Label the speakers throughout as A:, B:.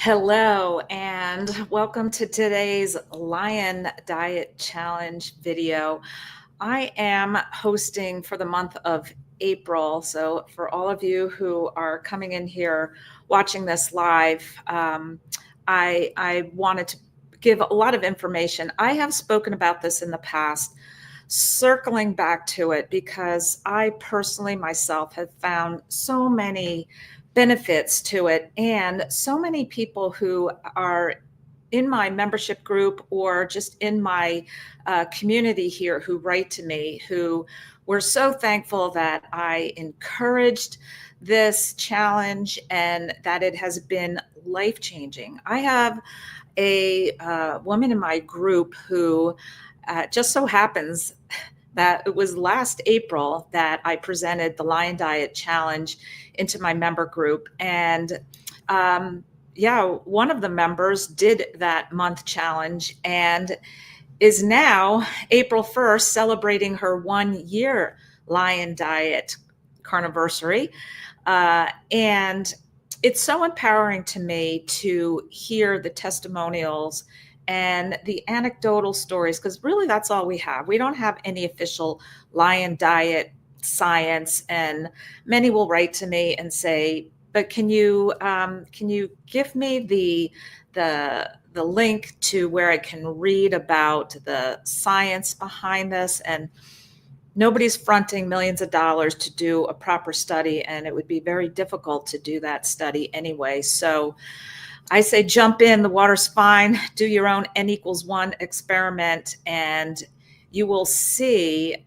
A: Hello, and welcome to today's Lion Diet Challenge video. I am hosting for the month of April. So, for all of you who are coming in here watching this live, I wanted to give a lot of information. I have spoken about this in the past, circling back to it because I personally myself have found so many benefits to it, and so many people who are in my membership group or just in my community here who write to me, who were so thankful that I encouraged this challenge and that it has been life changing. I have a woman in my group who just so happens that it was last April that I presented the Lion Diet Challenge into my member group. And yeah, one of the members did that month challenge and is now April 1st celebrating her 1 year Lion Diet carniversary. And it's so empowering to me to hear the testimonials and the anecdotal stories, because really that's all we have. We don't have any official Lion Diet science, and many will write to me and say, "But can you give me the link to where I can read about the science behind this?" And nobody's fronting millions of dollars to do a proper study, and it would be very difficult to do that study anyway. So I say jump in, the water's fine, do your own N=1 experiment, and you will see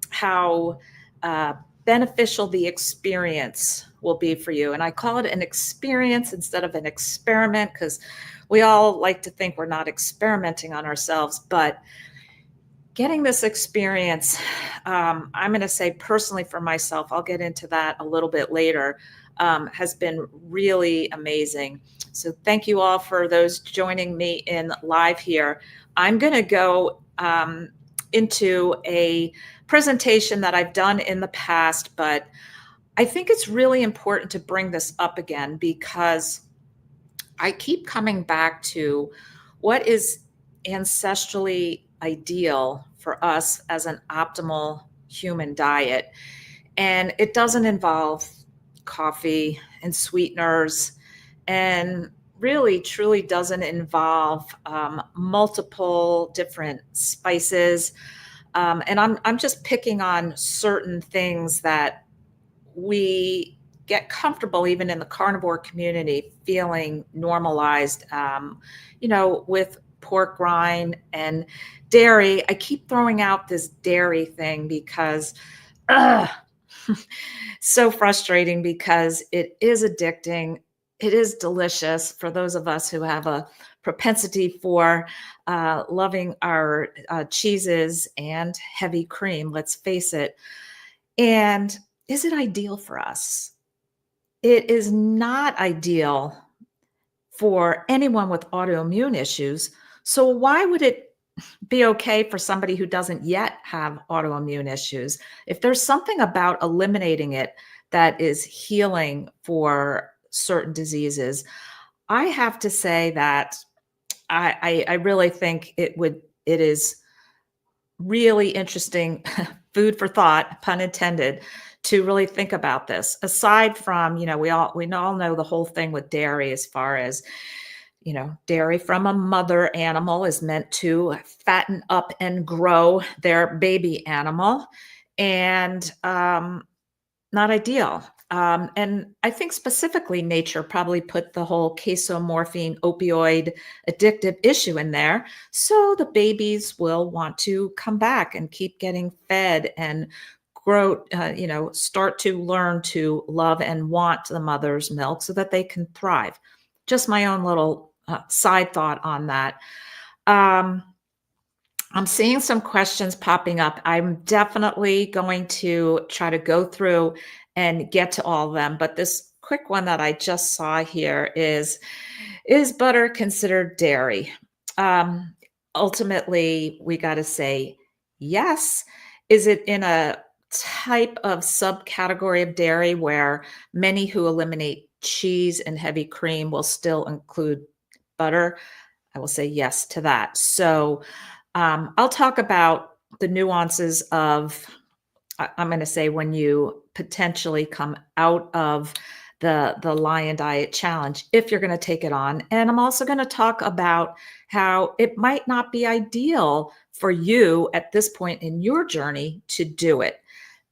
A: how beneficial the experience will be for you. And I call it an experience instead of an experiment, because we all like to think we're not experimenting on ourselves, but getting this experience, I'm going to say personally for myself, I'll get into that a little bit later, has been really amazing. So thank you all for those joining me in live here. I'm going to go into a presentation that I've done in the past, but I think it's really important to bring this up again because I keep coming back to what is ancestrally ideal for us as an optimal human diet. And it doesn't involve coffee and sweeteners, and really truly doesn't involve multiple different spices. And I'm just picking on certain things that we get comfortable, even in the carnivore community, feeling normalized, with pork rind and dairy. I keep throwing out this dairy thing because so frustrating, because it is addicting. It is delicious for those of us who have a propensity for loving our cheeses and heavy cream, let's face it. And is it ideal for us? It is not ideal for anyone with autoimmune issues. So why would it be okay for somebody who doesn't yet have autoimmune issues? If there's something about eliminating it that is healing for certain diseases, I have to say that I really think it is really interesting food for thought, pun intended, to really think about this. Aside from, we all know the whole thing with dairy, as far as, dairy from a mother animal is meant to fatten up and grow their baby animal, and not ideal. And I think specifically nature probably put the whole casomorphine opioid addictive issue in there. So the babies will want to come back and keep getting fed and grow, start to learn to love and want the mother's milk so that they can thrive. Just my own little side thought on that. I'm seeing some questions popping up. I'm definitely going to try to go through and get to all of them. But this quick one that I just saw here is butter considered dairy? Ultimately, we got to say yes. Is it in a type of subcategory of dairy where many who eliminate cheese and heavy cream will still include butter, I will say yes to that. So I'll talk about the nuances of, I'm going to say, when you potentially come out of the Lion Diet Challenge, if you're going to take it on. And I'm also going to talk about how it might not be ideal for you at this point in your journey to do it.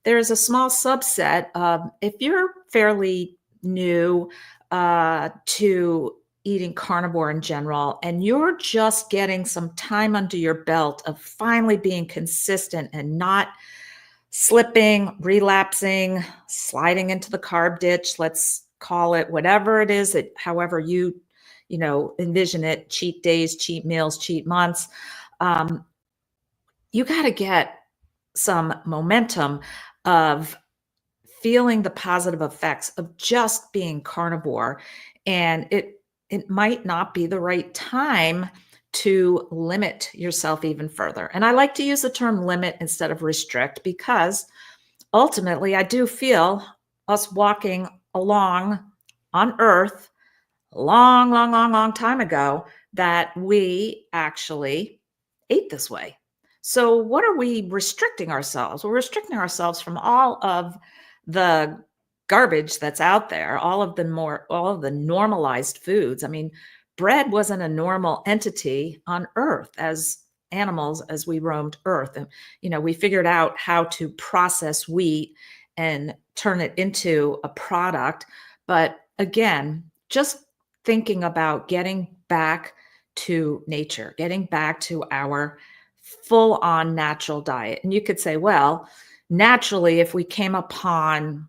A: There's a small subset of, if you're fairly new to eating carnivore in general, and you're just getting some time under your belt of finally being consistent and not slipping, relapsing, sliding into the carb ditch, let's call it whatever it is that, however you envision it, cheat days, cheat meals, cheat months. You got to get some momentum of feeling the positive effects of just being carnivore. And it might not be the right time to limit yourself even further. And I like to use the term limit instead of restrict, because ultimately I do feel us walking along on earth a long, long, long, long time ago that we actually ate this way. So what are we restricting ourselves? We're restricting ourselves from all of the garbage that's out there, all of the normalized foods. I mean, bread wasn't a normal entity on earth as animals, as we roamed earth. And we figured out how to process wheat and turn it into a product. But again, just thinking about getting back to nature, getting back to our full on natural diet. And you could say, well, naturally, if we came upon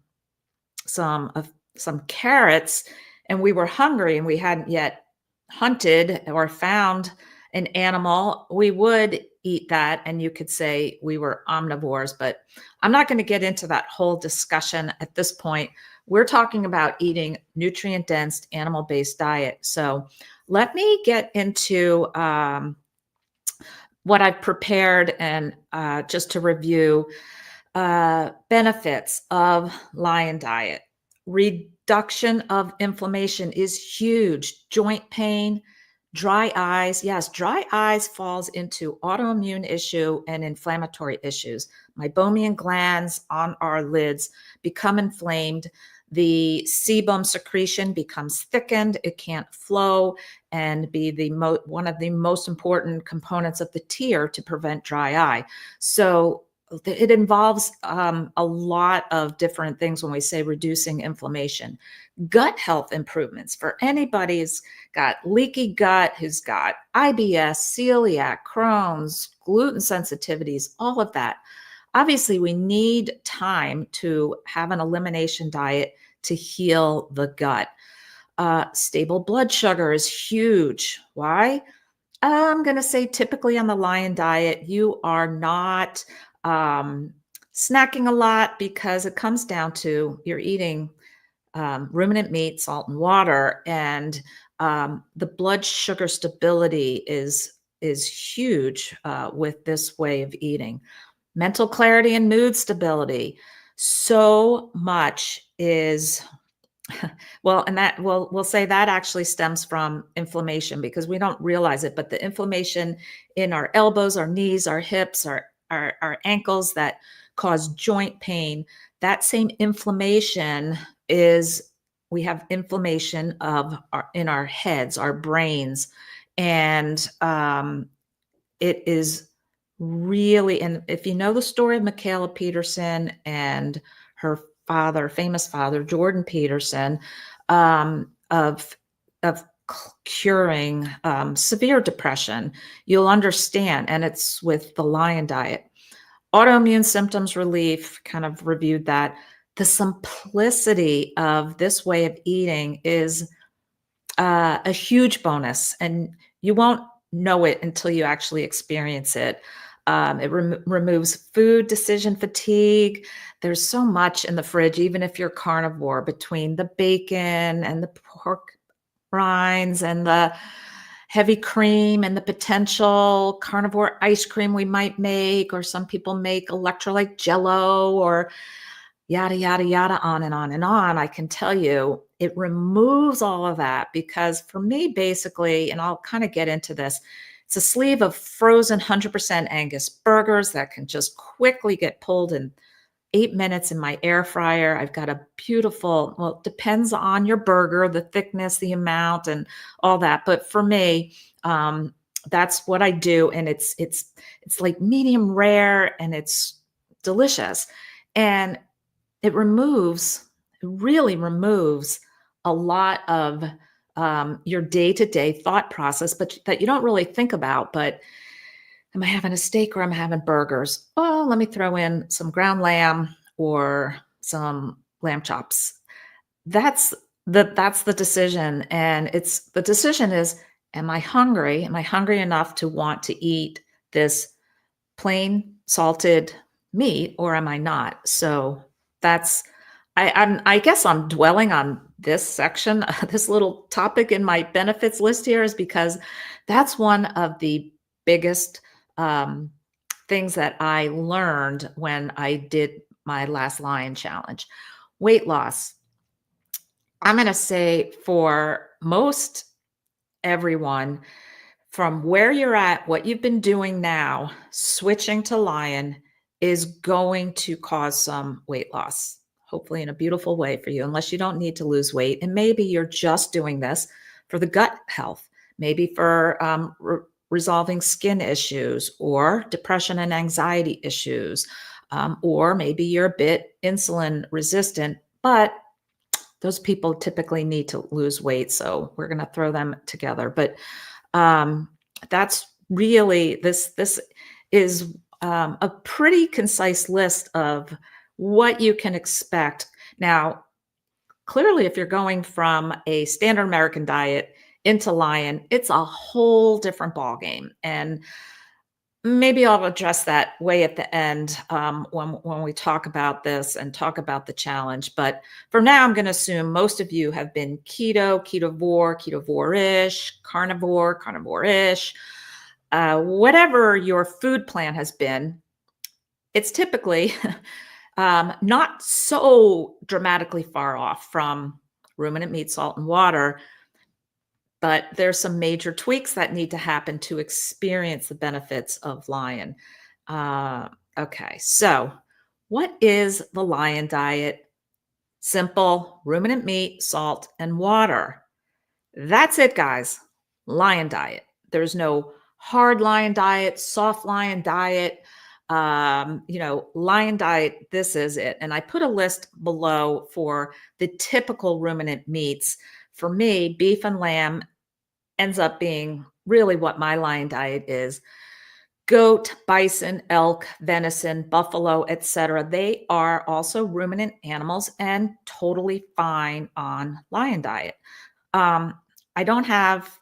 A: some carrots and we were hungry and we hadn't yet hunted or found an animal, we would eat that. And you could say we were omnivores, but I'm not going to get into that whole discussion at this point. We're talking about eating nutrient-dense, animal-based diet. So let me get into what I've prepared, and just to review benefits of Lion Diet. Reduction of inflammation is huge. Joint pain, dry eyes. Yes, dry eyes falls into autoimmune issue and inflammatory issues. Meibomian glands on our lids become inflamed. The sebum secretion becomes thickened. It can't flow and be one of the most important components of the tear to prevent dry eye. So it involves a lot of different things when we say reducing inflammation. Gut health improvements for anybody who's got leaky gut, who's got IBS, celiac, Crohn's, gluten sensitivities, all of that. Obviously, we need time to have an elimination diet to heal the gut. Stable blood sugar is huge. Why? I'm going to say typically on the Lion Diet, you are not snacking a lot, because it comes down to you're eating ruminant meat, salt, and water, and the blood sugar stability is huge with this way of eating. Mental clarity and mood stability. So much is well, and that we'll say that actually stems from inflammation, because we don't realize it, but the inflammation in our elbows, our knees, our hips, our ankles that cause joint pain, that same inflammation we have inflammation in our heads, our brains, and it is really, and if you know the story of Michaela Peterson and her father, famous father, Jordan Peterson, of curing severe depression, you'll understand. And it's with the Lion Diet. Autoimmune symptoms relief, kind of reviewed that. The simplicity of this way of eating is a huge bonus, and you won't know it until you actually experience it. It removes food decision fatigue. There's so much in the fridge, even if you're carnivore, between the bacon and the pork rinds and the heavy cream and the potential carnivore ice cream we might make, or some people make electrolyte jello, or yada, yada, yada, on and on and on. I can tell you it removes all of that because for me, basically, and I'll kind of get into this, it's a sleeve of frozen 100% Angus burgers that can just quickly get pulled in 8 minutes in my air fryer. I've got a beautiful, well, it depends on your burger, the thickness, the amount, and all that. But for me, that's what I do, and it's like medium rare, and it's delicious, and it really removes a lot of your day to day thought process, but that you don't really think about. But am I having a steak or am I having burgers? Oh, let me throw in some ground lamb or some lamb chops. That's that's the decision. And it's the decision is, am I hungry? Am I hungry enough to want to eat this plain salted meat or am I not? So that's I guess I'm dwelling on this section, this little topic in my benefits list here is because that's one of the biggest um, things that I learned when I did my last lion challenge. Weight loss. I'm going to say for most everyone, from where you're at, what you've been doing now, switching to lion is going to cause some weight loss, hopefully in a beautiful way for you, unless you don't need to lose weight. And maybe you're just doing this for the gut health, maybe for resolving skin issues or depression and anxiety issues, or maybe you're a bit insulin resistant, but those people typically need to lose weight. So we're going to throw them together. But um, that's really this is a pretty concise list of what you can expect. Now, clearly, if you're going from a standard American diet into Lion, it's a whole different ballgame. And maybe I'll address that way at the end when we talk about this and talk about the challenge. But for now, I'm going to assume most of you have been keto, ketovore, ketovore-ish, carnivore, carnivore-ish, whatever your food plan has been. It's typically not so dramatically far off from ruminant meat, salt, and water. But there's some major tweaks that need to happen to experience the benefits of Lion. Uh, okay, so what is the Lion diet? Simple, ruminant meat, salt, and water. That's it, guys. Lion diet. There's no hard Lion diet, soft Lion diet. Lion diet, this is it. And I put a list below for the typical ruminant meats. For me, beef and lamb ends up being really what my lion diet is. Goat, bison, elk, venison, buffalo, etc. They are also ruminant animals and totally fine on lion diet. I don't have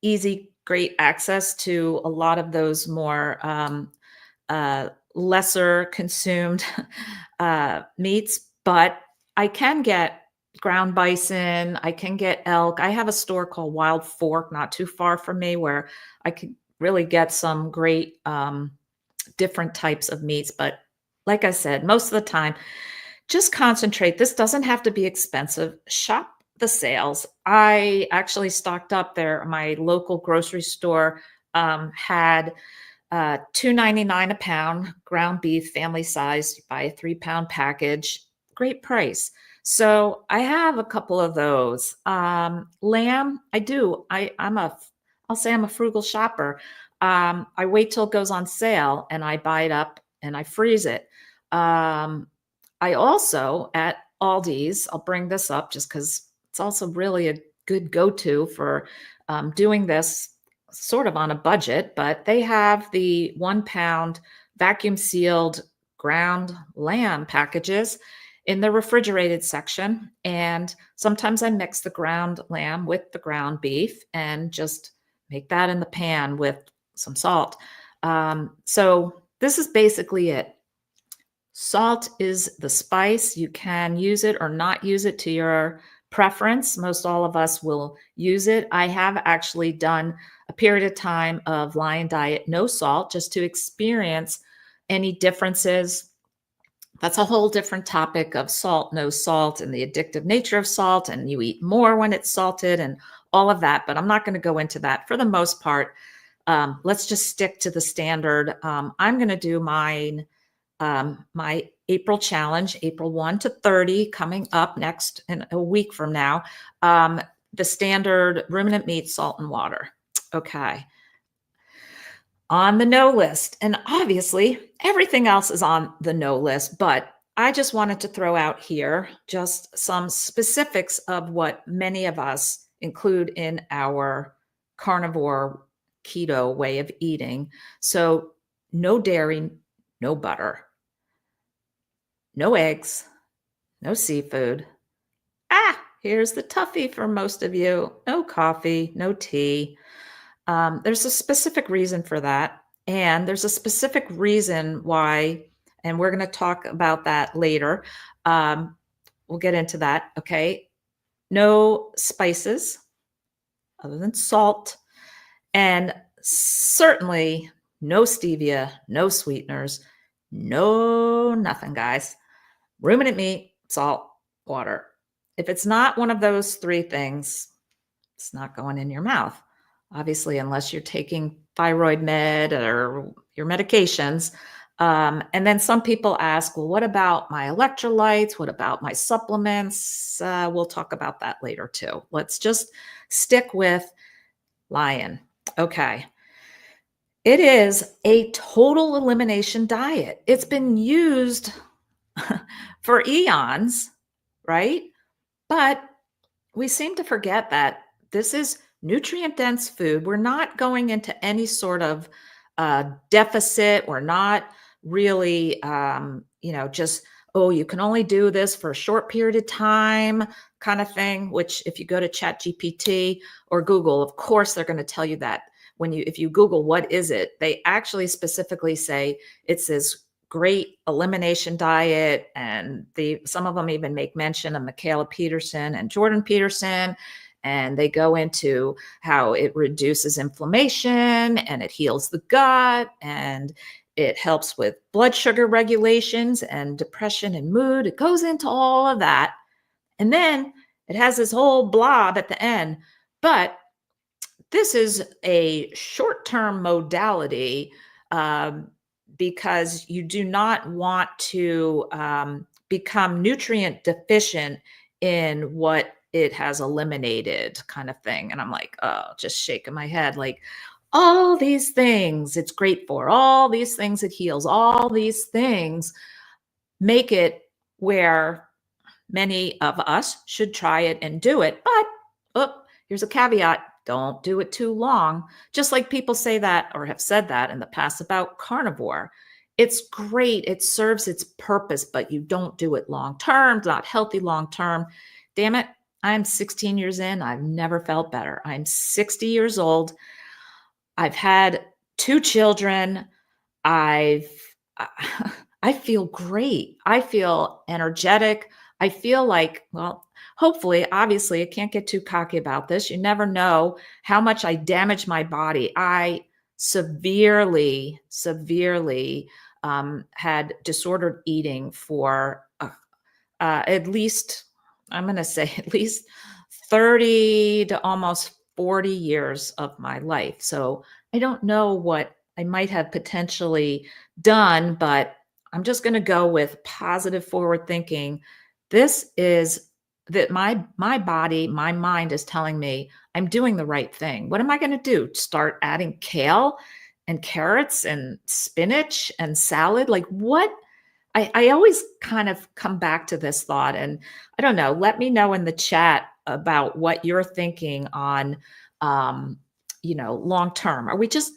A: easy, great access to a lot of those more lesser consumed meats, but I can get ground bison, I can get elk. I have a store called Wild Fork, not too far from me, where I could really get some great different types of meats. But like I said, most of the time, just concentrate. This doesn't have to be expensive. Shop the sales. I actually stocked up there. My local grocery store had $2.99 a pound ground beef, family size. You buy a 3-pound package. Great price. So I have a couple of those. Lamb, I do. I'll say I'm a frugal shopper. I wait till it goes on sale and I buy it up and I freeze it. I also at Aldi's, I'll bring this up just because it's also really a good go-to for doing this sort of on a budget, but they have the 1-pound vacuum sealed ground lamb packages in the refrigerated section. And sometimes I mix the ground lamb with the ground beef and just make that in the pan with some salt. So this is basically it. Salt is the spice. You can use it or not use it to your preference. Most all of us will use it. I have actually done a period of time of lion diet, no salt, just to experience any differences That's a whole different topic of salt, no salt, and the addictive nature of salt, and you eat more when it's salted and all of that. But I'm not going to go into that for the most part. Let's just stick to the standard. I'm going to do my April challenge, April 1 to 30, coming up next in a week from now. The standard ruminant meat, salt, and water. Okay. On the no list. And obviously, everything else is on the no list, but I just wanted to throw out here just some specifics of what many of us include in our carnivore keto way of eating. So, no dairy, no butter, no eggs, no seafood. Here's the toughie for most of you: no coffee, no tea. There's a specific reason for that. And there's a specific reason why, and we're going to talk about that later. We'll get into that. Okay. No spices other than salt, and certainly no stevia, no sweeteners, no nothing, guys. Ruminant meat, salt, water. If it's not one of those three things, it's not going in your mouth. Obviously, unless you're taking thyroid med or your medications. And then some people ask, well, what about my electrolytes? What about my supplements? We'll talk about that later too. Let's just stick with Lion. Okay. It is a total elimination diet. It's been used for eons, right? But we seem to forget that this is nutrient dense food. We're not going into any sort of deficit. We're not really, just, oh, you can only do this for a short period of time kind of thing, which if you go to ChatGPT or Google, of course, they're going to tell you that. If you Google, what is it? They actually specifically say it's this great elimination diet. And some of them even make mention of Michaela Peterson and Jordan Peterson. And they go into how it reduces inflammation and it heals the gut and it helps with blood sugar regulations and depression and mood. It goes into all of that. And then it has this whole blob at the end. But this is a short-term modality because you do not want to become nutrient deficient in what it has eliminated, kind of thing. And I'm like, oh, just shaking my head, like, all these things it's great for, all these things it heals, all these things make it where many of us should try it and do it. But here's a caveat: don't do it too long. Just like people say that or have said that in the past about carnivore. It's great. It serves its purpose, but you don't do it long term, not healthy long term. Damn it. I'm 16 years in. I've never felt better. I'm 60 years old. I've had 2 children. I feel great. I feel energetic. I feel like, well, hopefully, obviously, I can't get too cocky about this. You never know how much I damage my body. I severely had disordered eating for at least, I'm going to say at least 30 to almost 40 years of my life. So I don't know what I might have potentially done, but I'm just going to go with positive forward thinking. This is that my body, my mind is telling me I'm doing the right thing. What am I going to do? Start adding kale and carrots and spinach and salad? Like what? I always kind of come back to this thought, and I don't know, let me know in the chat about what you're thinking on, long term. Are we just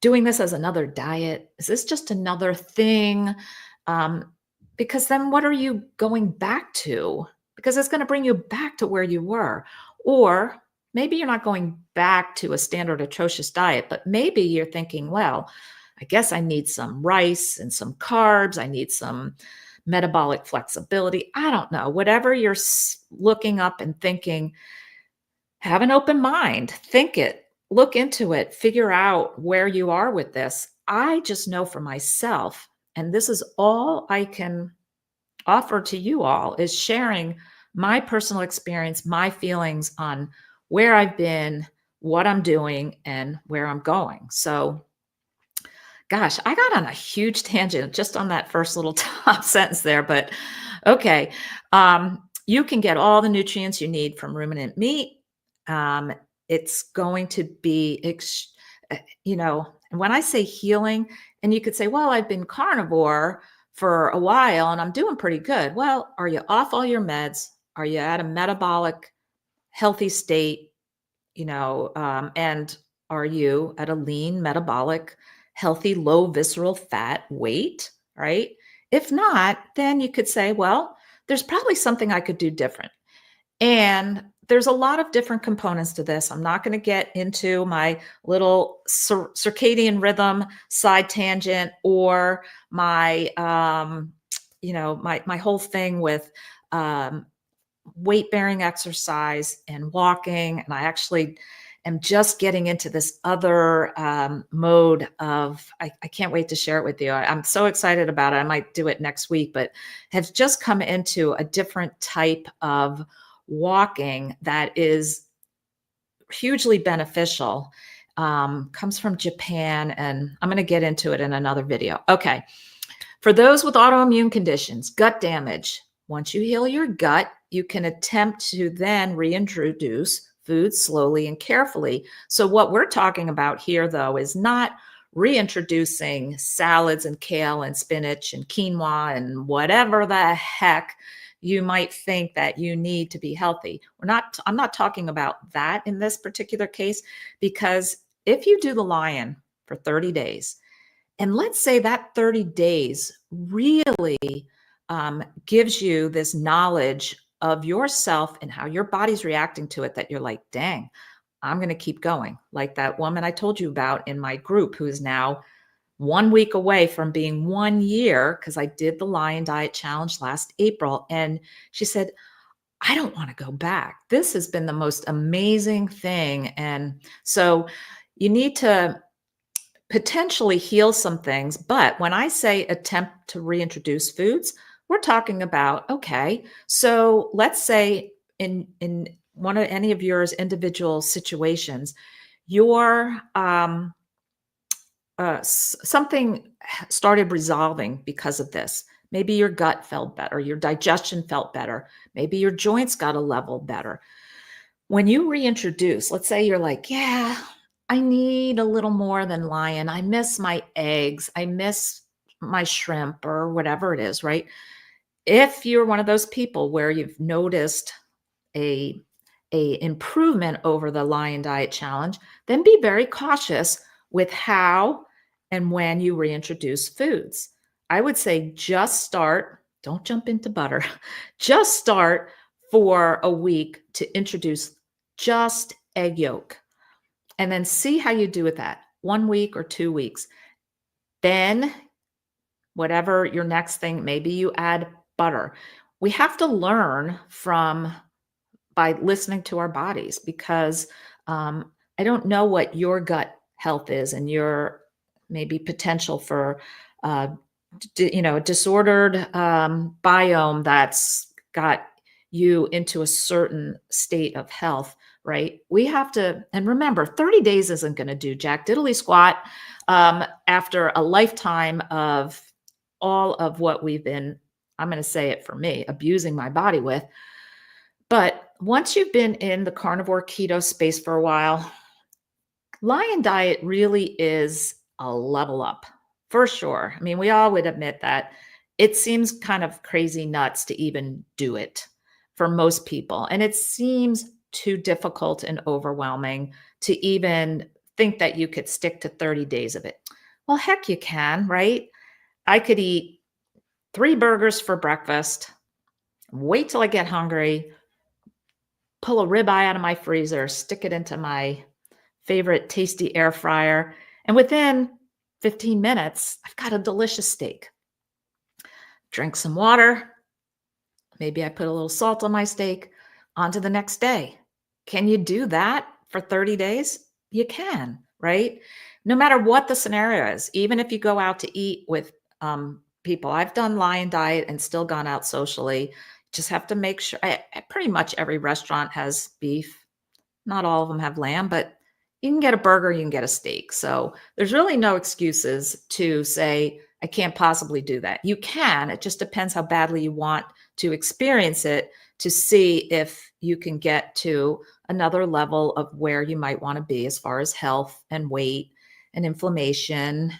A: doing this as another diet? Is this just another thing? Because then what are you going back to? Because it's going to bring you back to where you were. Or maybe you're not going back to a standard atrocious diet, but maybe you're thinking, well, I guess I need some rice and some carbs. I need some metabolic flexibility. I don't know. Whatever you're looking up and thinking, have an open mind. Think it. Look into it. Figure out where you are with this. I just know for myself, and this is all I can offer to you all is sharing my personal experience, my feelings on where I've been, what I'm doing, and where I'm going. So, gosh, I got on a huge tangent just on that first little top sentence there, but okay. You can get all the nutrients you need from ruminant meat. Um, it's going to be, and when I say healing, and you could say, well, I've been carnivore for a while and I'm doing pretty good. Well, are you off all your meds? Are you at a metabolic healthy state? And are you at a lean, metabolic, healthy, low visceral fat weight, right? If not, then you could say, well, there's probably something I could do different. And there's a lot of different components to this. I'm not going to get into my little circadian rhythm side tangent or my, my whole thing with um, weight bearing exercise and walking. And I actually am just getting into this other mode of, I can't wait to share it with you. I'm so excited about it. I might do it next week, but have just come into a different type of walking that is hugely beneficial. Comes from Japan, and I'm going to get into it in another video. Okay. For those with autoimmune conditions, gut damage, once you heal your gut, you can attempt to then reintroduce food slowly and carefully. So what we're talking about here, though, is not reintroducing salads and kale and spinach and quinoa and whatever the heck you might think that you need to be healthy. I'm not talking about that in this particular case, because if you do the lion for 30 days, and let's say that 30 days really gives you this knowledge of yourself and how your body's reacting to it, that you're like, dang, I'm going to keep going. Like that woman I told you about in my group, who is now 1 week away from being 1 year, because I did the Lion Diet Challenge last April. And she said, I don't want to go back. This has been the most amazing thing. And so you need to potentially heal some things. But when I say attempt to reintroduce foods, we're talking about, okay, so let's say in one of any of yours individual situations, your something started resolving because of this. Maybe your gut felt better, your digestion felt better, maybe your joints got a level better. When you reintroduce, let's say you're like, yeah, I need a little more than lion. I miss my eggs. I miss my shrimp or whatever it is, right? If you're one of those people where you've noticed a improvement over the Lion Diet Challenge, then be very cautious with how and when you reintroduce foods. I would say just start, don't jump into butter, just start for a week to introduce just egg yolk, and then see how you do with that 1 week or 2 weeks. Then whatever your next thing, maybe you add butter. We have to learn by listening to our bodies, because I don't know what your gut health is and your maybe potential for a disordered biome that's got you into a certain state of health, right? We have to, and remember, 30 days isn't going to do jack diddly squat after a lifetime of all of what we've been, I'm going to say it for me, abusing my body with. But once you've been in the carnivore keto space for a while, Lion Diet really is a level up for sure. I mean, we all would admit that it seems kind of crazy nuts to even do it for most people. And it seems too difficult and overwhelming to even think that you could stick to 30 days of it. Well, heck, you can, right? I could eat 3 burgers for breakfast, wait till I get hungry, pull a ribeye out of my freezer, stick it into my favorite tasty air fryer, and within 15 minutes, I've got a delicious steak. Drink some water. Maybe I put a little salt on my steak. On to the next day. Can you do that for 30 days? You can, right? No matter what the scenario is, even if you go out to eat with people. I've done Lion Diet and still gone out socially. Just have to make sure. Pretty much every restaurant has beef. Not all of them have lamb, but you can get a burger, you can get a steak. So there's really no excuses to say, I can't possibly do that. You can, it just depends how badly you want to experience it to see if you can get to another level of where you might want to be as far as health and weight and inflammation,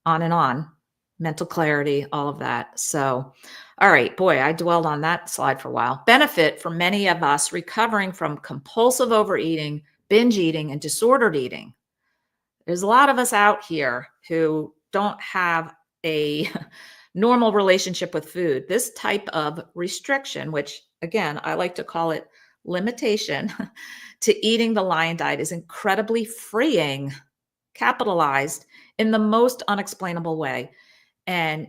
A: on and on, mental clarity, all of that. So, all right, boy, I dwelled on that slide for a while. Benefit for many of us recovering from compulsive overeating, binge eating, and disordered eating. There's a lot of us out here who don't have a normal relationship with food. This type of restriction, which again, I like to call it limitation to eating the Lion Diet, is incredibly freeing, capitalized in the most unexplainable way. And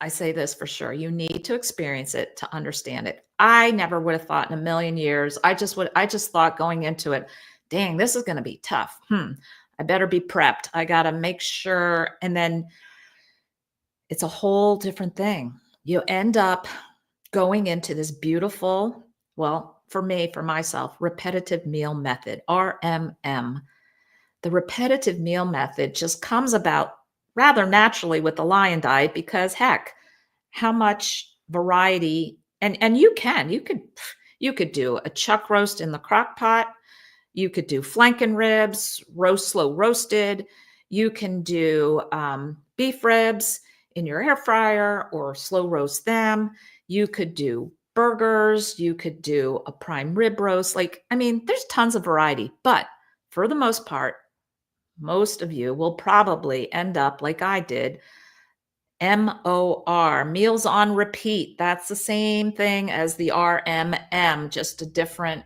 A: I say this for sure, you need to experience it to understand it. I never would have thought in a million years. I just thought going into it, dang, this is going to be tough. I better be prepped. I got to make sure. And then it's a whole different thing. You end up going into this beautiful, well, for me, for myself, repetitive meal method, RMM. The repetitive meal method just comes about rather naturally with the Lion Diet because heck, how much variety and you could do a chuck roast in the crock pot. You could do flanken ribs, slow roasted. You can do beef ribs in your air fryer or slow roast them. You could do burgers. You could do a prime rib roast. There's tons of variety, but for the most part, most of you will probably end up like I did, MOR, meals on repeat. That's the same thing as the RMM, just a different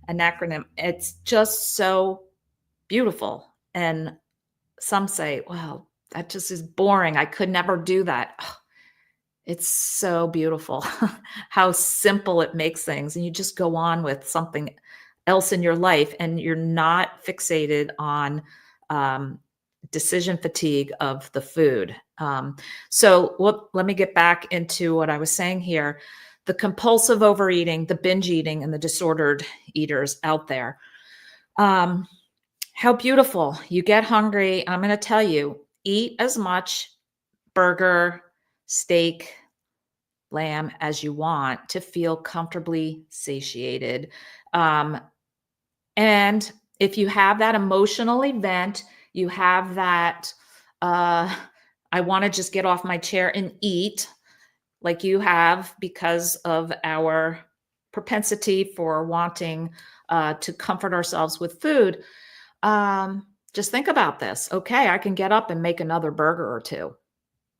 A: an acronym. It's just so beautiful. And some say, well, that just is boring. I could never do that. Oh, it's so beautiful how simple it makes things. And you just go on with something else in your life and you're not fixated on decision fatigue of the food. Let me get back into what I was saying here. The compulsive overeating, the binge eating, and the disordered eaters out there. How beautiful. You get hungry. I'm going to tell you, eat as much burger, steak, lamb as you want to feel comfortably satiated. And if you have that emotional event, you have that, I want to just get off my chair and eat, like you have because of our propensity for wanting to comfort ourselves with food. Just think about this. Okay, I can get up and make another burger or two.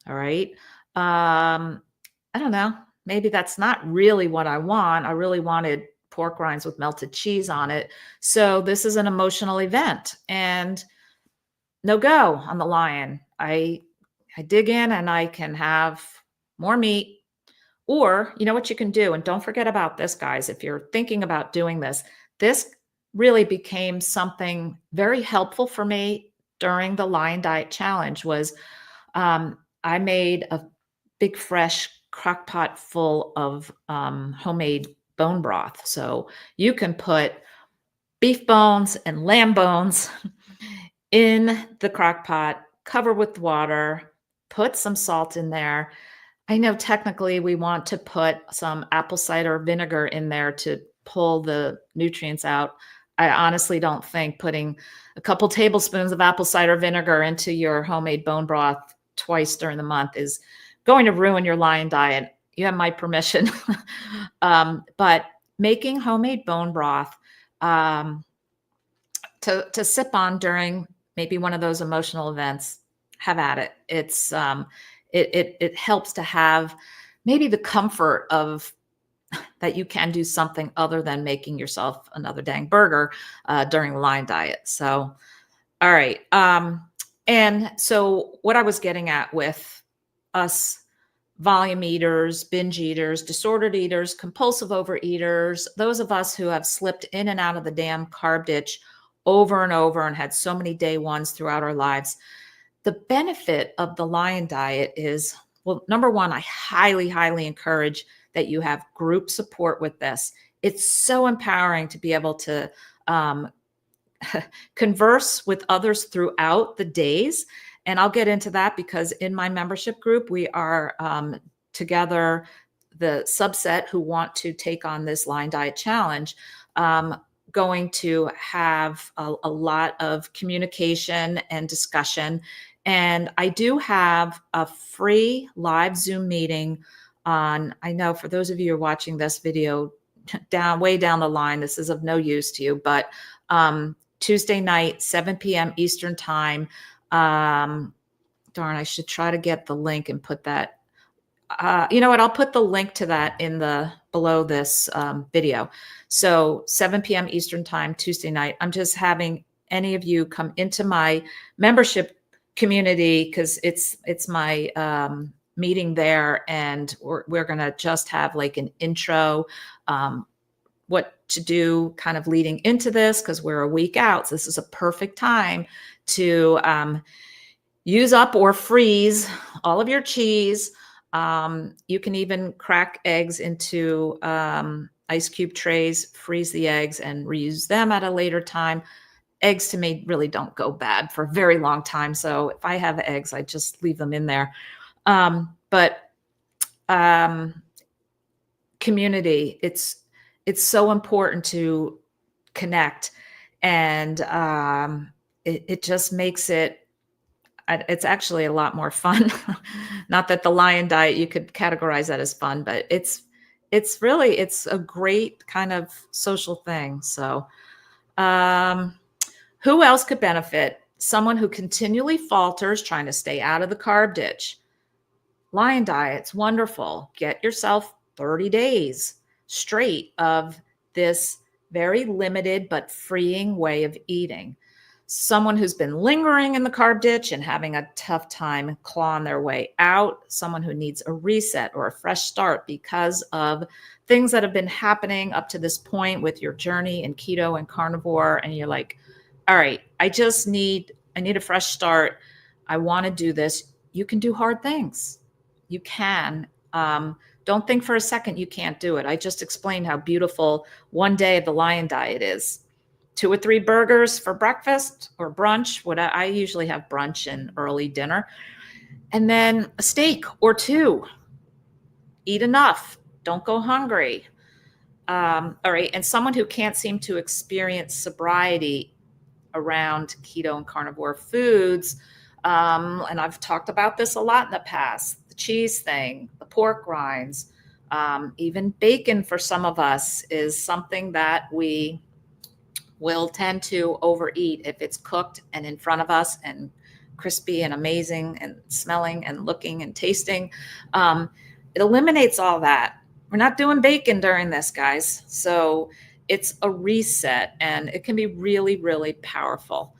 A: All right. I don't know. Maybe that's not really what I want. I really wanted pork rinds with melted cheese on it. So this is an emotional event and no go on the Lion. I dig in and I can have more meat. Or, you know what you can do? And don't forget about this, guys. If you're thinking about doing this, this really became something very helpful for me during the Lion Diet Challenge was I made a big fresh crock pot full of homemade bone broth. So you can put beef bones and lamb bones in the crock pot, cover with water, put some salt in there. I know technically we want to put some apple cider vinegar in there to pull the nutrients out. I honestly don't think putting a couple tablespoons of apple cider vinegar into your homemade bone broth twice during the month is going to ruin your Lion Diet. You have my permission. But making homemade bone broth to sip on during maybe one of those emotional events, have at it. It's it helps to have maybe the comfort of that you can do something other than making yourself another dang burger during the Lion Diet. So, all right. And so what I was getting at with us volume eaters, binge eaters, disordered eaters, compulsive overeaters, those of us who have slipped in and out of the damn carb ditch over and over and had so many day ones throughout our lives. The benefit of the Lion Diet is Well, number one, I highly, highly encourage that you have group support with this. It's so empowering to be able to um, converse with others throughout the days. And I'll get into that because in my membership group, we are together, the subset who want to take on this Lion Diet Challenge, um, going to have a lot of communication and discussion. And I do have a free live Zoom meeting on, I know for those of you who are watching this video way down the line, this is of no use to you, but Tuesday night, 7 p.m. Eastern time. Darn, I should try to get the link and put that. You know what? I'll put the link to that in the below this video. So 7 p.m. Eastern time, Tuesday night. I'm just having any of you come into my membership community because it's my meeting there, and we're gonna just have like an intro. What to do kind of leading into this because we're a week out. So this is a perfect time to use up or freeze all of your cheese. You can even crack eggs into ice cube trays, freeze the eggs, and reuse them at a later time. Eggs to me really don't go bad for a very long time. So if I have eggs, I just leave them in there. But community, it's so important to connect, and it just makes it's actually a lot more fun. Not that the Lion Diet, you could categorize that as fun, but it's a great kind of social thing. So who else could benefit? Someone who continually falters trying to stay out of the carb ditch. Lion Diet's wonderful. Get yourself 30 days straight of this very limited but freeing way of eating. Someone who's been lingering in the carb ditch and having a tough time clawing their way out, someone who needs a reset or a fresh start because of things that have been happening up to this point with your journey in keto and carnivore, and you're like, all right, I need a fresh start. I want to do this. You can do hard things. You can. Don't think for a second you can't do it. I just explained how beautiful one day of the Lion Diet is. 2 or 3 burgers for breakfast or brunch. I usually have brunch and early dinner. And then a steak or 2. Eat enough. Don't go hungry. All right. And someone who can't seem to experience sobriety around keto and carnivore foods. And I've talked about this a lot in the past. The cheese thing, the pork rinds, even bacon for some of us is something that we will tend to overeat if it's cooked and in front of us and crispy and amazing and smelling and looking and tasting. It eliminates all that. We're not doing bacon during this, guys. So it's a reset, and it can be really, really powerful.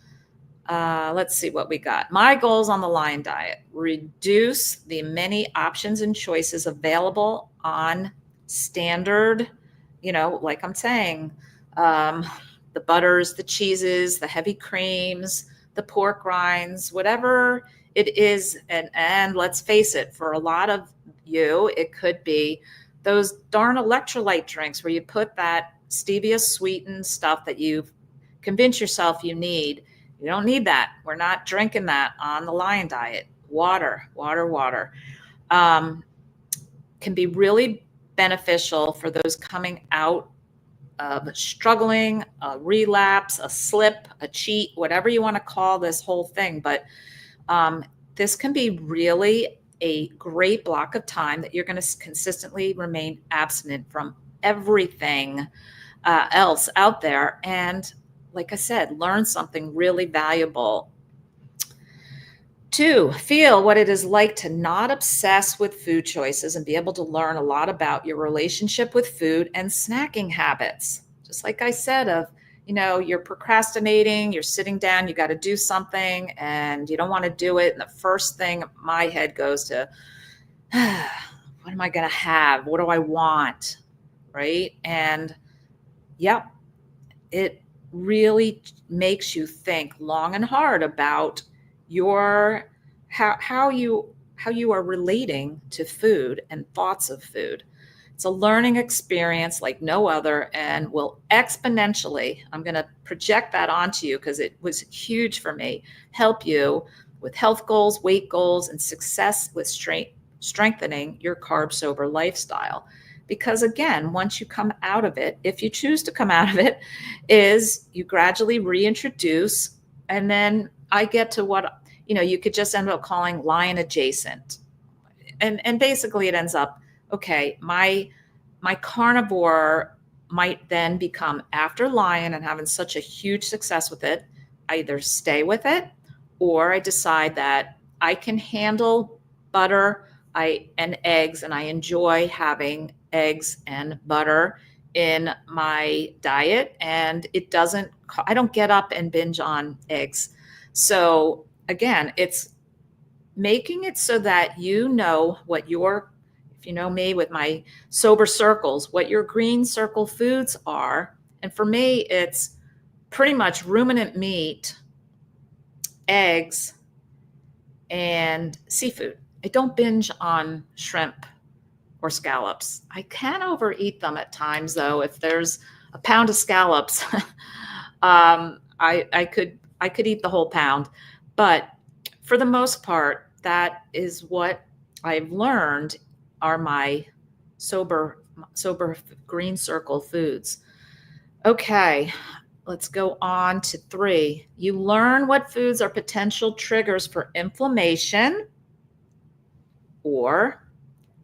A: Let's see what we got. My goals on the Lion Diet: reduce the many options and choices available on standard, like I'm saying, the butters, the cheeses, the heavy creams, the pork rinds, whatever it is. And let's face it, for a lot of you, it could be those darn electrolyte drinks where you put that stevia sweetened stuff that you've convinced yourself you need. You don't need that. We're not drinking that on the Lion Diet. Water. Can be really beneficial for those coming out of struggling, a relapse, a slip, a cheat, whatever you want to call this whole thing. But this can be really a great block of time that you're going to consistently remain abstinent from everything else out there. And like I said, learn something really valuable. 2, feel what it is like to not obsess with food choices and be able to learn a lot about your relationship with food and snacking habits. Just like I said, you're procrastinating, you're sitting down, you got to do something and you don't want to do it. And the first thing my head goes to, what am I going to have? What do I want? Right? And yep, it really makes you think long and hard about how how you are relating to food and thoughts of food. It's a learning experience like no other and will exponentially, I'm going to project that onto you because it was huge for me, help you with health goals, weight goals, and success with strengthening your carb sober lifestyle. Because again, once you come out of it, if you choose to come out of it, is you gradually reintroduce, and then I get to what, you could just end up calling lion adjacent. And basically it ends up, okay, my carnivore might then become, after lion and having such a huge success with it, I either stay with it or I decide that I can handle butter and eggs, and I enjoy having eggs and butter in my diet, and I don't get up and binge on eggs. So again, it's making it so that you know what if you know me with my sober circles, what your green circle foods are. And for me, it's pretty much ruminant meat, eggs, and seafood. I don't binge on shrimp or scallops. I can overeat them at times, though. If there's a pound of scallops, I could eat the whole pound. But for the most part, that is what I've learned are my sober green circle foods. Okay, let's go on to 3. You learn what foods are potential triggers for inflammation or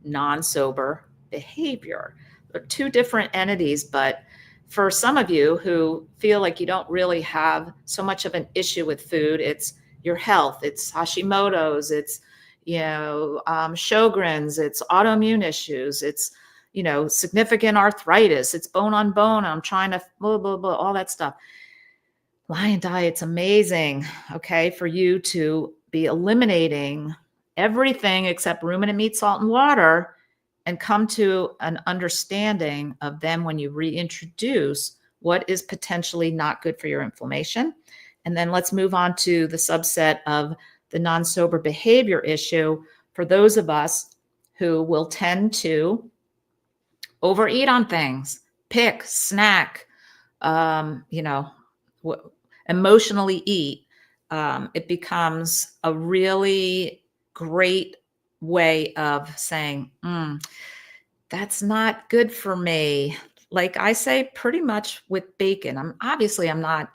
A: non-sober behavior. They're 2 different entities, but for some of you who feel like you don't really have so much of an issue with food, it's your health, it's Hashimoto's, it's Sjogren's, it's autoimmune issues, it's significant arthritis, it's bone on bone, I'm trying to blah blah blah, all that stuff. Lion Diet's amazing, okay, for you to be eliminating everything except ruminant meat, salt, and water, and come to an understanding of them when you reintroduce what is potentially not good for your inflammation. And then let's move on to the subset of the non-sober behavior issue for those of us who will tend to overeat on things, pick, snack, emotionally eat. It becomes a really great way of saying, that's not good for me. Like I say, pretty much with bacon, I'm not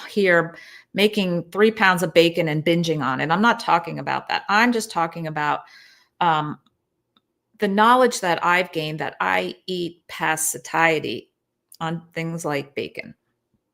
A: here making 3 pounds of bacon and binging on it. I'm not talking about that. I'm just talking about the knowledge that I've gained that I eat past satiety on things like bacon.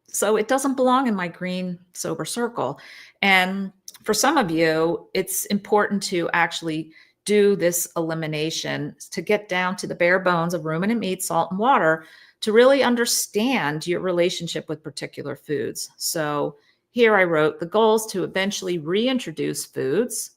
A: So it doesn't belong in my green sober circle. And for some of you, it's important to actually do this elimination to get down to the bare bones of ruminant meat, salt, and water to really understand your relationship with particular foods. So here I wrote the goals to eventually reintroduce foods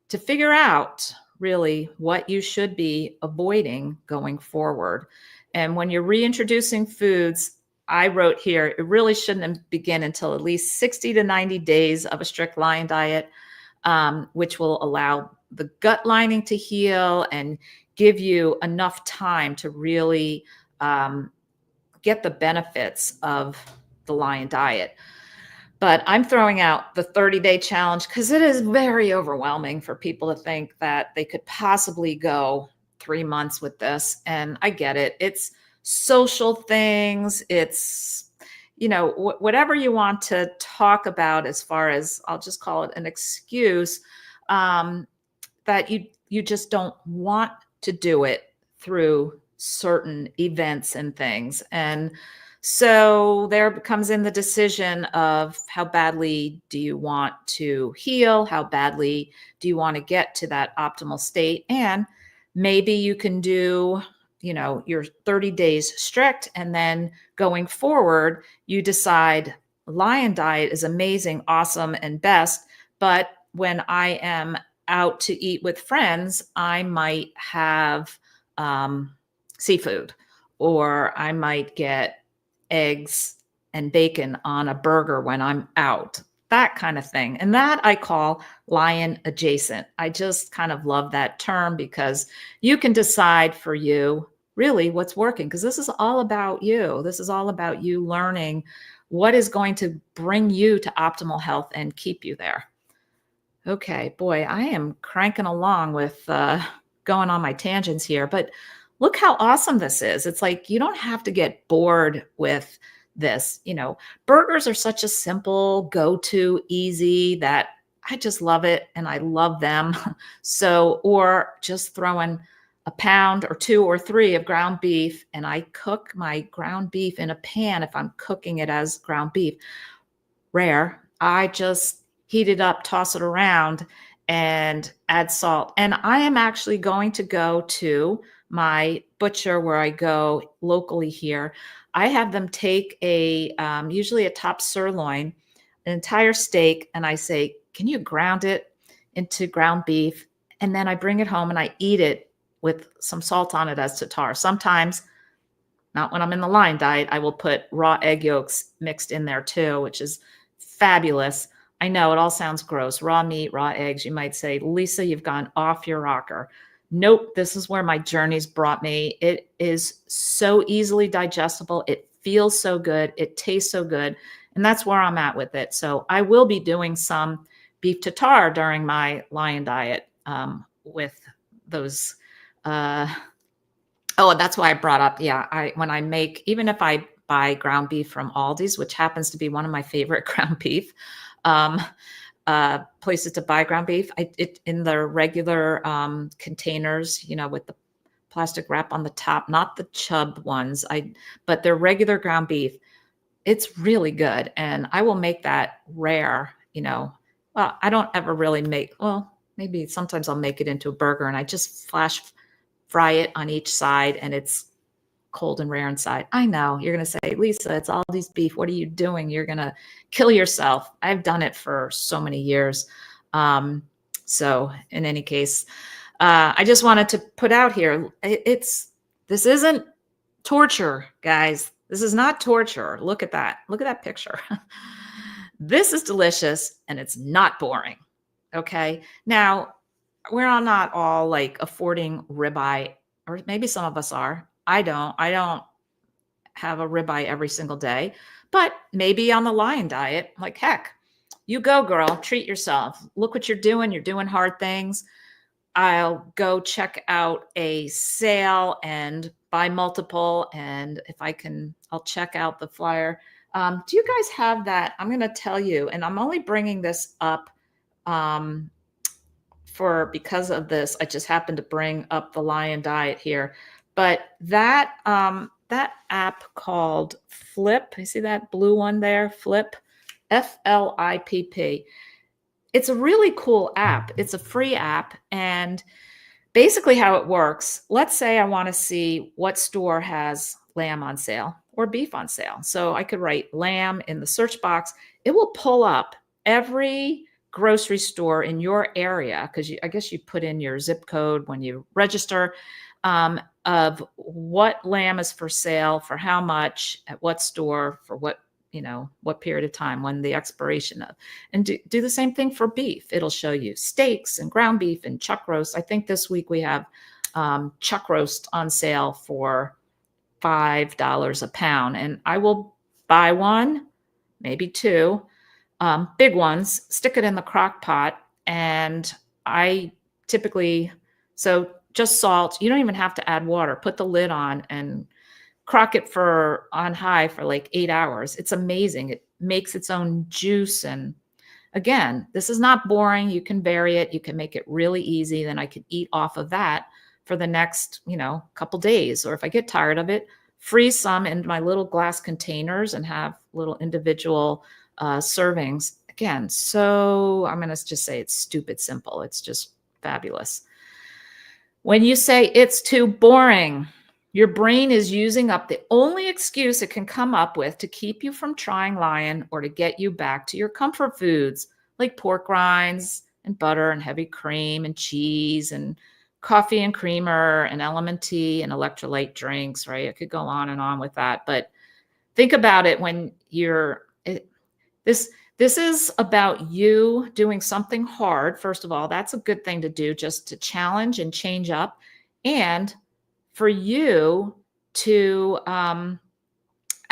A: to figure out really what you should be avoiding going forward. And when you're reintroducing foods, I wrote here, it really shouldn't begin until at least 60 to 90 days of a strict lion diet, which will allow the gut lining to heal and give you enough time to really get the benefits of the lion diet. But I'm throwing out the 30-day challenge because it is very overwhelming for people to think that they could possibly go 3 months with this. And I get it. It's social things. It's, whatever you want to talk about as far as, I'll just call it an excuse, that you just don't want to do it through certain events and things. And so there comes in the decision of how badly do you want to heal? How badly do you want to get to that optimal state? And maybe you can do, your 30 days strict, and then going forward, you decide lion diet is amazing, awesome, and best. But when I am out to eat with friends, I might have seafood, or I might get eggs and bacon on a burger when I'm out. that kind of thing. And that I call lion adjacent. I just kind of love that term because you can decide for you really what's working, because this is all about you. This is all about you learning what is going to bring you to optimal health and keep you there. Okay, boy, I am cranking along with going on my tangents here, but look how awesome this is. It's like you don't have to get bored with this. Burgers are such a simple, go to, easy that I just love it and I love them. So, or just throwing a pound or two or three of ground beef, and I cook my ground beef in a pan if I'm cooking it as ground beef. Rare. I just heat it up, toss it around, and add salt. And I am actually going to go to my butcher where I go locally here. I have them take usually a top sirloin, an entire steak, and I say, can you ground it into ground beef? And then I bring it home and I eat it with some salt on it as tartar. Sometimes, not when I'm in the Lion diet, I will put raw egg yolks mixed in there too, which is fabulous. I know it all sounds gross. Raw meat, raw eggs. You might say, Lisa, you've gone off your rocker. Nope, this is where my journey's brought me. It is so easily digestible. It feels so good. It tastes so good. And that's where I'm at with it. So I will be doing some beef tartare during my Lion diet with those. Oh, that's why I brought up. Yeah, when I make, even if I buy ground beef from Aldi's, which happens to be one of my favorite ground beef places to buy ground beef, it in the regular containers, with the plastic wrap on the top, not the chub ones. But they're regular ground beef. It's really good, and I will make that rare. Well, I don't ever really make. Well, maybe sometimes I'll make it into a burger, and I just flash fry it on each side, and it's cold and rare inside. I know you're going to say, Lisa, it's Aldi's beef. What are you doing? You're going to kill yourself. I've done it for so many years. So in any case, I just wanted to put out here, this isn't torture, guys. This is not torture. Look at that. Look at that picture. This is delicious and it's not boring. Okay. Now, we're not all like affording ribeye, or maybe some of us are. I don't have a ribeye every single day, but maybe on the Lion diet, like, heck, you go, girl, treat yourself. Look what you're doing. You're doing hard things. I'll go check out a sale and buy multiple. And if I can, I'll check out the flyer. Do you guys have that? I'm going to tell you, and I'm only bringing this up because of this. I just happened to bring up the Lion diet here. But that app called Flip, you see that blue one there? Flip, FLIPP. It's a really cool app. It's a free app. And basically how it works, let's say I want to see what store has lamb on sale or beef on sale. So I could write lamb in the search box. It will pull up every grocery store in your area, because I guess you put in your zip code when you register, of what lamb is for sale, for how much, at what store, for what period of time, when the expiration of, and do the same thing for beef. It'll show you steaks and ground beef and chuck roast. I think this week we have chuck roast on sale for $5 a pound, and I will buy one, maybe two, big ones, stick it in the crock pot, and I typically, so just salt. You don't even have to add water. Put the lid on and crock it on high for like 8 hours. It's amazing. It makes its own juice. And again, this is not boring. You can vary it. You can make it really easy. Then I could eat off of that for the next, couple days. Or if I get tired of it, freeze some in my little glass containers and have little individual servings. Again, so I'm going to just say it's stupid simple. It's just fabulous. When you say it's too boring, your brain is using up the only excuse it can come up with to keep you from trying Lion, or to get you back to your comfort foods like pork rinds and butter and heavy cream and cheese and coffee and creamer and element tea and electrolyte drinks, right? I could go on and on with that. But think about it when this This is about you doing something hard. First of all, that's a good thing to do, just to challenge and change up, and for you to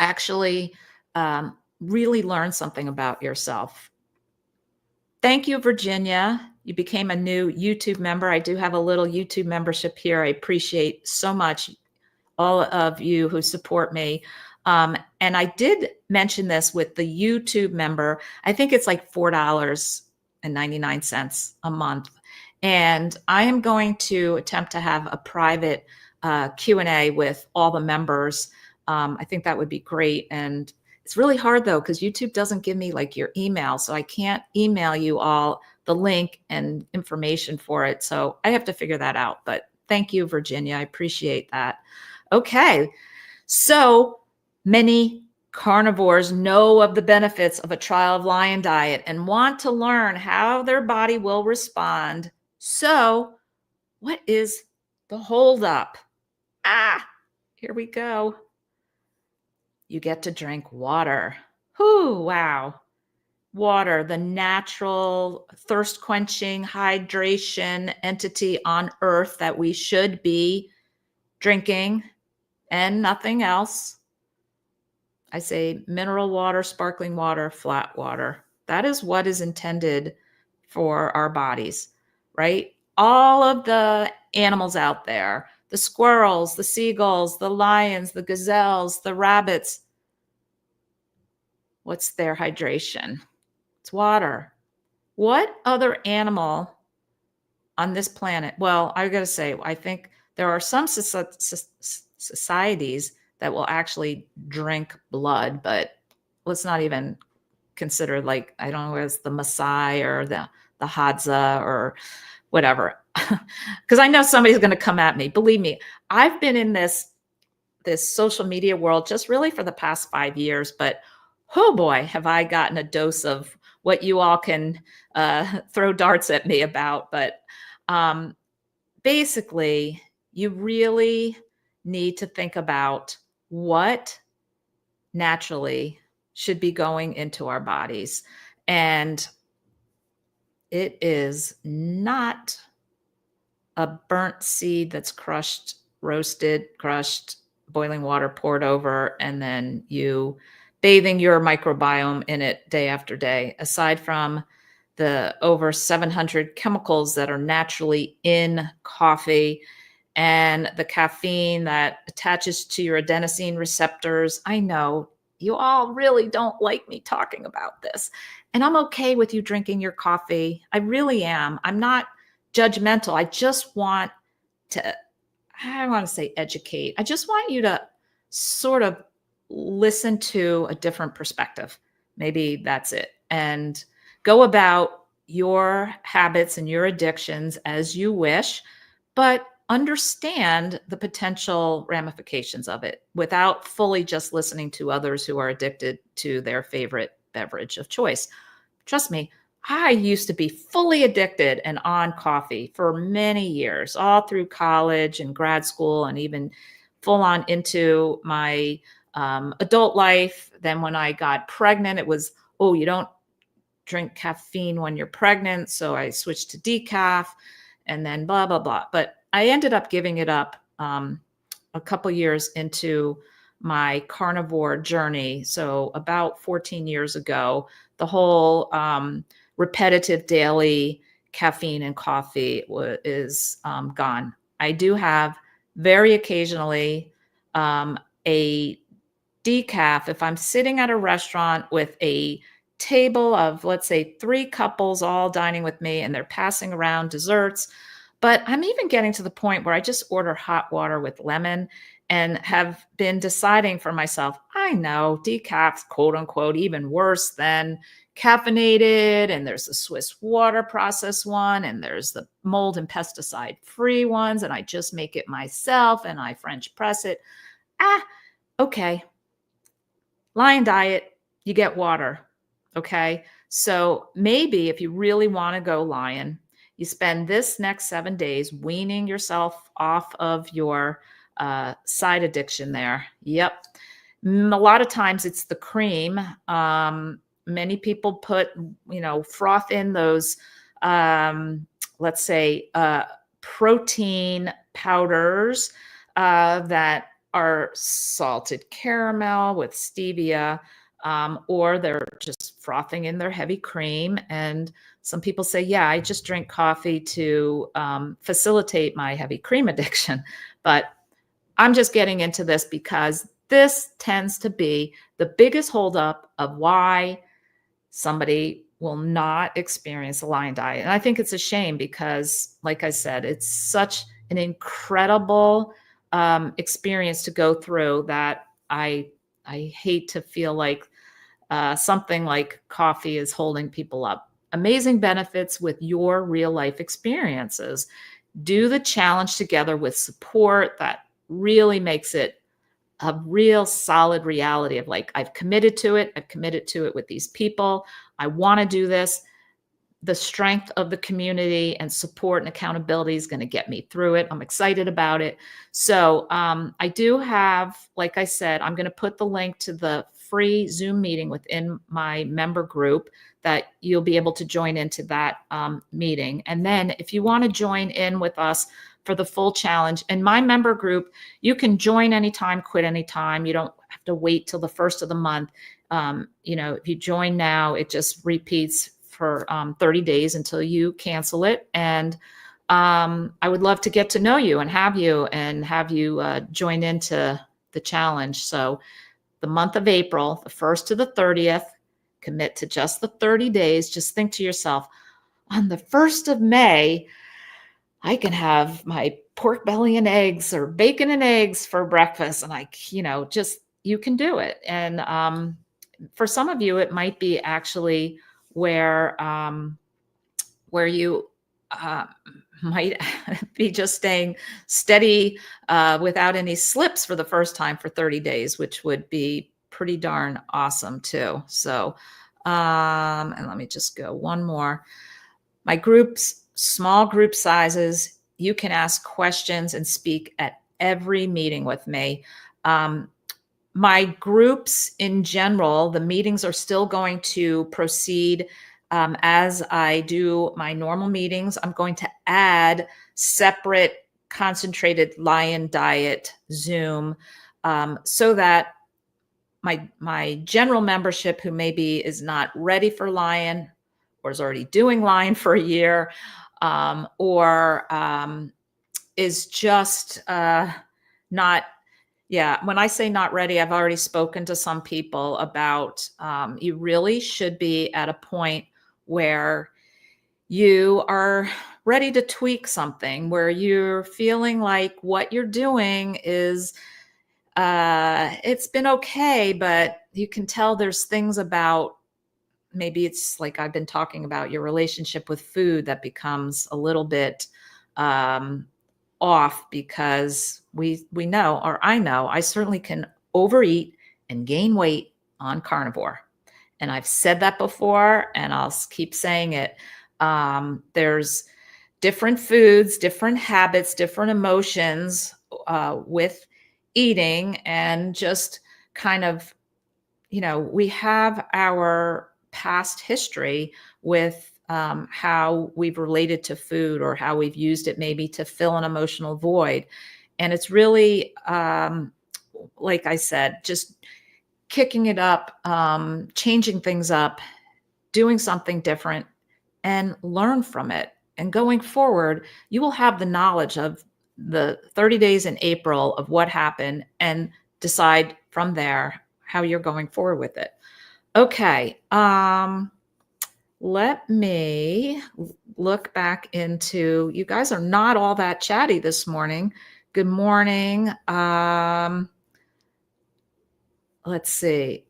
A: actually really learn something about yourself. Thank you, Virginia. You became a new YouTube member. I do have a little YouTube membership here. I appreciate so much all of you who support me. And I did mention this with the YouTube member. I think it's like $4.99 a month. And I am going to attempt to have a private Q&A with all the members. I think that would be great. And it's really hard though, because YouTube doesn't give me like your email. So I can't email you all the link and information for it. So I have to figure that out. But thank you, Virginia. I appreciate that. Okay, so many carnivores know of the benefits of a trial of lion diet and want to learn how their body will respond. So, what is the holdup? Here we go. You get to drink water. Whoo, wow. Water, the natural thirst quenching hydration entity on earth that we should be drinking and nothing else. I say mineral water, sparkling water, flat water. That is what is intended for our bodies, right? All of the animals out there, the squirrels, the seagulls, the lions, the gazelles, the rabbits, what's their hydration? It's water. What other animal on this planet? Well, I got to say, I think there are some societies that will actually drink blood, but let's not even consider, like, I don't know, as the Maasai or the Hadza or whatever. Because I know somebody's going to come at me. Believe me, I've been in this social media world just really for the past 5 years, but oh boy, have I gotten a dose of what you all can throw darts at me about. But basically, you really need to think about what naturally should be going into our bodies. And it is not a burnt seed that's crushed, roasted, crushed, boiling water poured over, and then you bathing your microbiome in it day after day. Aside from the over 700 chemicals that are naturally in coffee and the caffeine that attaches to your adenosine receptors. I know you all really don't like me talking about this, and I'm okay with you drinking your coffee. I really am. I'm not judgmental. I just want to, I want to say educate. I just want you to sort of listen to a different perspective. Maybe that's it. And go about your habits and your addictions as you wish, but understand the potential ramifications of it without fully just listening to others who are addicted to their favorite beverage of choice. Trust me, I used to be fully addicted and on coffee for many years, all through college and grad school, and even full on into my adult life. Then when I got pregnant, it was, oh, you don't drink caffeine when you're pregnant. So I switched to decaf and then blah, blah, blah. But I ended up giving it up a couple years into my carnivore journey. So about 14 years ago, the whole repetitive daily caffeine and coffee is gone. I do have very occasionally a decaf if I'm sitting at a restaurant with a table of, let's say, 3 couples all dining with me and they're passing around desserts. But I'm even getting to the point where I just order hot water with lemon and have been deciding for myself, I know decaf's quote unquote even worse than caffeinated, and there's the Swiss water process one, and there's the mold and pesticide free ones, and I just make it myself and I French press it. Okay. Lion diet, you get water. Okay. So maybe if you really want to go lion, you spend this next 7 days weaning yourself off of your side addiction there. Yep. A lot of times it's the cream. Many people put, froth in those, let's say, protein powders that are salted caramel with stevia, or they're just frothing in their heavy cream. And some people say, yeah, I just drink coffee to facilitate my heavy cream addiction. But I'm just getting into this because this tends to be the biggest holdup of why somebody will not experience a lion diet. And I think it's a shame because, like I said, it's such an incredible experience to go through that I hate to feel like something like coffee is holding people up. Amazing benefits with your real life experiences. Do the challenge together with support that really makes it a real solid reality of like, I've committed to it. I've committed to it with these people. I want to do this. The strength of the community and support and accountability is going to get me through it. I'm excited about it. So I do have, like I said, I'm going to put the link to the free Zoom meeting within my member group that you'll be able to join into that meeting. And then if you want to join in with us for the full challenge in my member group, you can join anytime, quit anytime. You don't have to wait till the first of the month. If you join now, it just repeats for 30 days until you cancel it. And I would love to get to know you and have you join into the challenge. So the month of April, the 1st to the 30th, commit to just the 30 days. Just think to yourself, on the 1st of May, I can have my pork belly and eggs or bacon and eggs for breakfast. And you can do it. And for some of you, it might be actually where you might be just staying steady without any slips for the first time for 30 days, which would be pretty darn awesome too. So, and let me just go one more. My groups, small group sizes, you can ask questions and speak at every meeting with me. My groups in general, the meetings are still going to proceed as I do my normal meetings. I'm going to add separate concentrated lion diet Zoom so that my general membership who maybe is not ready for lion or is already doing lion for a year or is just not. Yeah, when I say not ready, I've already spoken to some people about you really should be at a point where you are ready to tweak something, where you're feeling like what you're doing is, it's been okay, but you can tell there's things about, maybe it's like I've been talking about your relationship with food that becomes a little bit off because we know, or I know, I certainly can overeat and gain weight on carnivore. And I've said that before, and I'll keep saying it. There's different foods, different habits, different emotions with eating, and just kind of, we have our past history with how we've related to food or how we've used it maybe to fill an emotional void. And it's really, like I said, just kicking it up, changing things up, doing something different, and learn from it. And going forward, you will have the knowledge of the 30 days in April of what happened and decide from there how you're going forward with it. Okay. Let me look back into, you guys are not all that chatty this morning. Good morning. Let's see.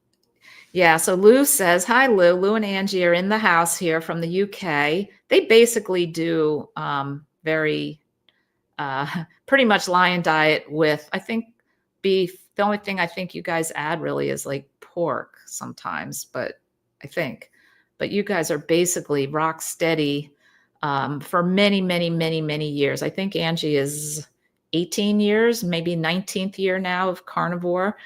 A: Yeah, so Lou says, hi, Lou. Lou and Angie are in the house here from the UK. They basically do very, pretty much lion diet with, I think, beef. The only thing I think you guys add really is like pork sometimes, but you guys are basically rock steady for many, many, many, many years. I think Angie is 18 years, maybe 19th year now of carnivore.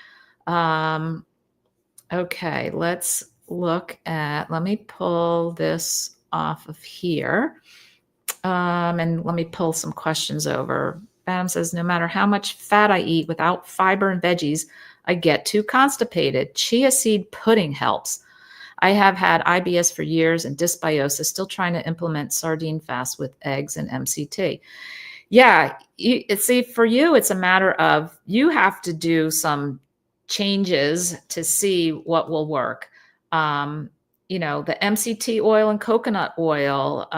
A: Okay, let's look at, let me pull this off of here. And let me pull some questions over. Adam says, no matter how much fat I eat without fiber and veggies, I get too constipated. Chia seed pudding helps. I have had IBS for years and dysbiosis, still trying to implement sardine fast with eggs and MCT. Yeah, see, for you, it's a matter of you have to do some changes to see what will work. Um, the MCT oil and coconut oil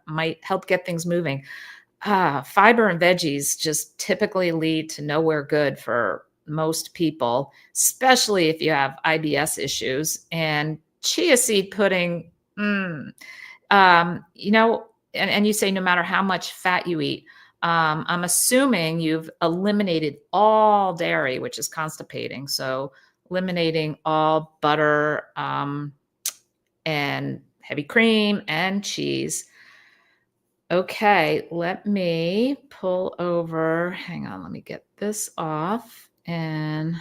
A: might help get things moving. Fiber and veggies just typically lead to nowhere good for most people, especially if you have IBS issues. And chia seed pudding, and you say no matter how much fat you eat, I'm assuming you've eliminated all dairy, which is constipating. So eliminating all butter and heavy cream and cheese. Okay, let me pull over. Hang on, let me get this off. And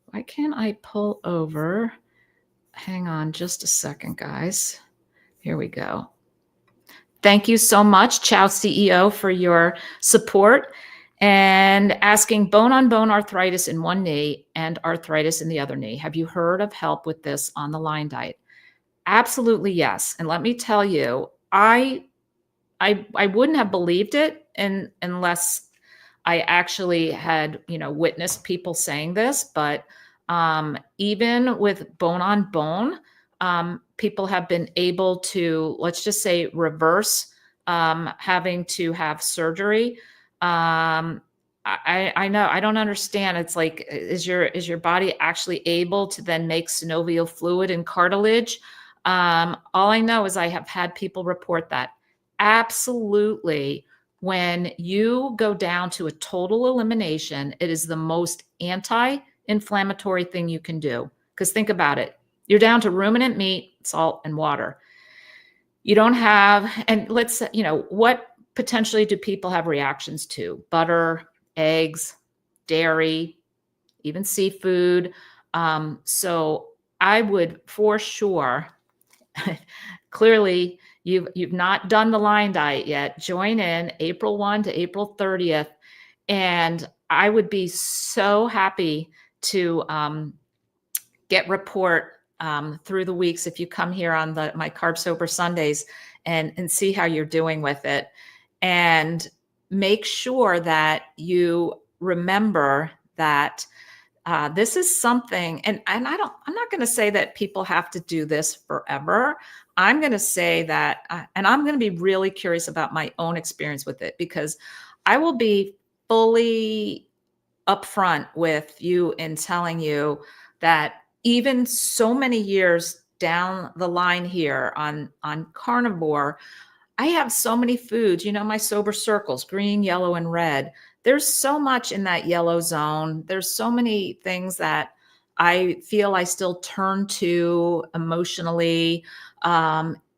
A: why can't I pull over? Hang on just a second, guys. Here we go. Thank you so much, Chow CEO, for your support and asking bone-on-bone arthritis in one knee and arthritis in the other knee. Have you heard of help with this on the Lion Diet? Absolutely, yes. And let me tell you, I wouldn't have believed it unless I actually had, witnessed people saying this. But even with bone on bone, people have been able to, let's just say, reverse having to have surgery. I know, I don't understand. It's like, is your body actually able to then make synovial fluid and cartilage? All I know is I have had people report that. Absolutely. When you go down to a total elimination, it is the most anti-inflammatory thing you can do. Because think about it. You're down to ruminant meat, salt, and water. You don't have, and let's, what potentially do people have reactions to? Butter, eggs, dairy, even seafood. So I would for sure, clearly, you've not done the Lion Diet yet. Join in April 1 to April 30th. And I would be so happy to get report through the weeks if you come here on my Carb Sober Sundays and see how you're doing with it. And make sure that you remember that this is something, and I'm not going to say that people have to do this forever. I'm going to say that, and I'm going to be really curious about my own experience with it, because I will be fully upfront with you in telling you that even so many years down the line here on Carnivore, I have so many foods, my sober circles, green, yellow, and red. There's so much in that yellow zone. There's so many things that I feel I still turn to emotionally.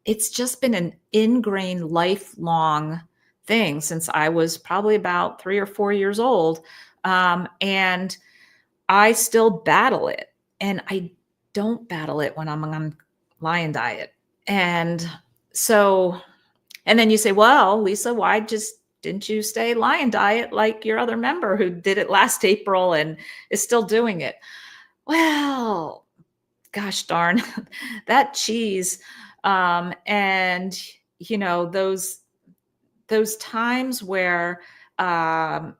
A: It's just been an ingrained lifelong thing since I was probably about 3 or 4 years old. And I still battle it. And I don't battle it when I'm on Lion Diet. And so, and then you say, well, Lisa, why didn't you stay Lion Diet like your other member who did it last April and is still doing it? Well, gosh darn, that cheese. And those times where, I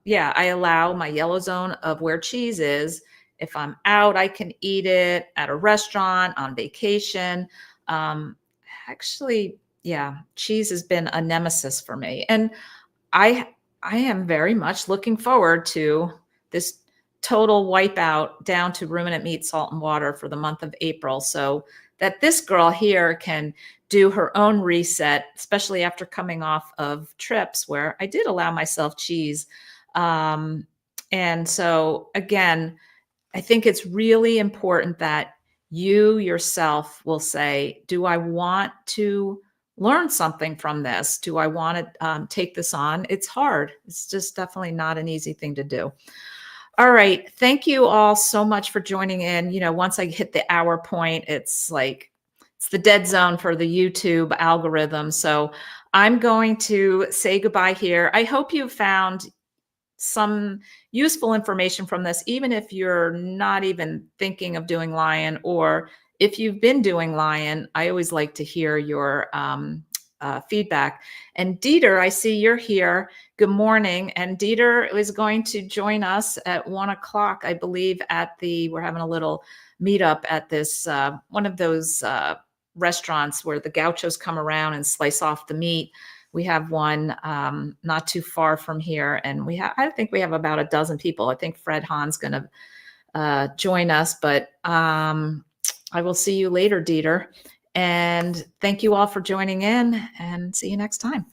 A: allow my yellow zone of where cheese is. If I'm out, I can eat it at a restaurant, on vacation. Actually, yeah, cheese has been a nemesis for me. And I am very much looking forward to this total wipeout down to ruminant meat, salt, and water for the month of April, so that this girl here can do her own reset, especially after coming off of trips where I did allow myself cheese. And so again, I think it's really important that you yourself will say, do I want to learn something from this? Do I want to take this on? It's hard. It's just definitely not an easy thing to do. All right. Thank you all so much for joining in. Once I hit the hour point, it's the dead zone for the YouTube algorithm. So I'm going to say goodbye here. I hope you found some useful information from this, even if you're not even thinking of doing Lion, or if you've been doing Lion. I always like to hear your feedback. And Dieter, I see you're here. Good morning. And Dieter is going to join us at 1 o'clock, I believe, we're having a little meetup at this, one of those restaurants where the gauchos come around and slice off the meat. We have one not too far from here, and I think we have about a dozen people. I think Fred Hahn's going to join us, but I will see you later, Dieter. And thank you all for joining in, and see you next time.